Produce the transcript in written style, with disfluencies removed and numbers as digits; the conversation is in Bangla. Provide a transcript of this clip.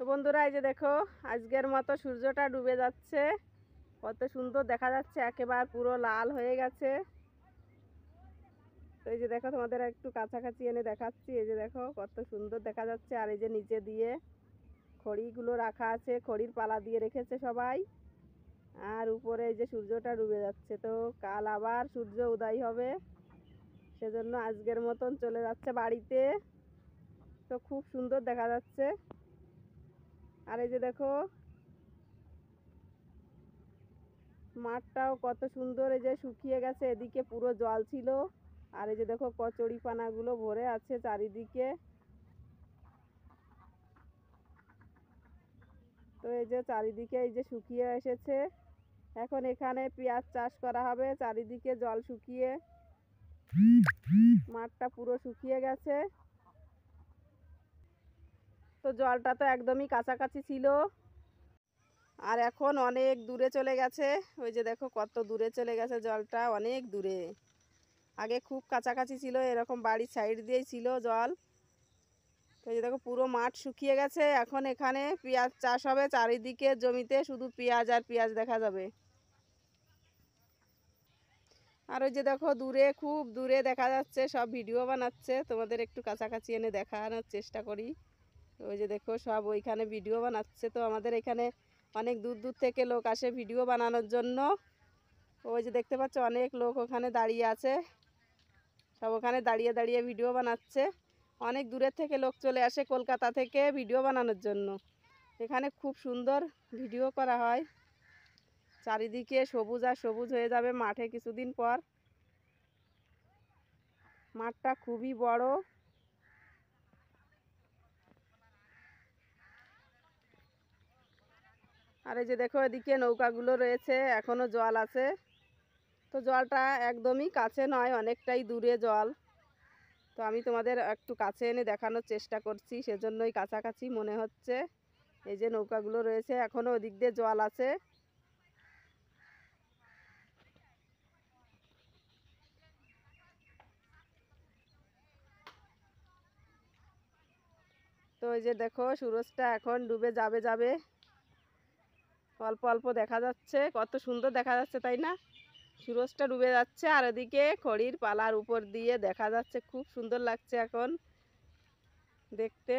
তো বন্ধুরা, এই যে দেখো আজকের মতো সূর্যটা ডুবে যাচ্ছে। কত সুন্দর দেখা যাচ্ছে, একেবারে পুরো লাল হয়ে গেছে। তো এই যে দেখো, তোমাদের একটু কাছাকাছি এনে দেখাচ্ছি। এই যে দেখো কত সুন্দর দেখা যাচ্ছে। আর এই যে নিচে দিয়ে খড়িগুলো রাখা আছে, খড়ির পালা দিয়ে রেখেছে সবাই। আর উপরে এই যে সূর্যটা ডুবে যাচ্ছে। তো কাল আবার সূর্য উদয় হবে, সেজন্য আজকের মতন চলে যাচ্ছে বাড়িতে। তো খুব সুন্দর দেখা যাচ্ছে। আর এই যে দেখো মাঠটাও কত সুন্দর, এই যে শুকিয়ে গেছে, এদিকে পুরো জল ছিল। আর এই যে দেখো কচুরি পানাগুলো ভরে আছে চারিদিকে। তো এই যে চারিদিকে এই যে শুকিয়ে এসেছে। এখন এখানে পেঁয়াজ চাষ করা হবে। চারিদিকে জল শুকিয়ে মাঠটা পুরো শুকিয়ে গেছে। তো জলটা তো একদমই কাছাকাছি ছিল, আর এখন অনেক দূরে চলে গেছে। ওই যে দেখো কত দূরে চলে গেছে, জলটা অনেক দূরে। আগে খুব কাছাকাছি ছিল, এরকম বাড়ির সাইড দিয়েই ছিল জল। তো এই যে দেখো পুরো মাঠ শুকিয়ে গেছে। এখন এখানে পেঁয়াজ চাষ হবে। চারিদিকে জমিতে শুধু পেঁয়াজ আর পেঁয়াজ দেখা যাবে। আর ওই যে দেখো দূরে, খুব দূরে দেখা যাচ্ছে, সব ভিডিও বানাচ্ছে। তোমাদের একটু কাছাকাছি এনে দেখানোর চেষ্টা করি। ওই যে দেখো সব ওইখানে ভিডিও বানাচ্ছে। তো আমাদের এখানে অনেক দূর দূর থেকে লোক আসে ভিডিও বানানোর জন্য। ওই যে দেখতে পাচ্ছ অনেক লোক ওখানে দাঁড়িয়ে আছে, সব ওখানে দাঁড়িয়ে দাঁড়িয়ে ভিডিও বানাচ্ছে। অনেক দূরের থেকে লোক চলে আসে কলকাতা থেকে ভিডিও বানানোর জন্য। এখানে খুব সুন্দর ভিডিও করা হয়। চারিদিকে সবুজ আর সবুজ হয়ে যাবে মাঠে কিছুদিন পর। মাঠটা খুবই বড়। আর এই যে দেখো এদিকে নৌকাগুলো রয়েছে, এখনো জল আছে। তো জলটা একদমই কাছে নয়, অনেকটাই দূরে জল। তো আমি তোমাদের একটু কাছে এনে দেখানোর চেষ্টা করছি, সেজন্যই কাছাকাছি মনে হচ্ছে। এই যে নৌকাগুলো রয়েছে, এখনো ওদিক দিয়ে জল আছে। তো এই যে দেখো সূরজটা এখন ডুবে যাবে যাবে, অল্প অল্প দেখা যাচ্ছে। কত সুন্দর দেখা যাচ্ছে, তাই না? সূরজটা ডুবে যাচ্ছে, আর ওদিকে খড়ির পালার উপর দিয়ে দেখা যাচ্ছে, খুব সুন্দর লাগছে এখন দেখতে।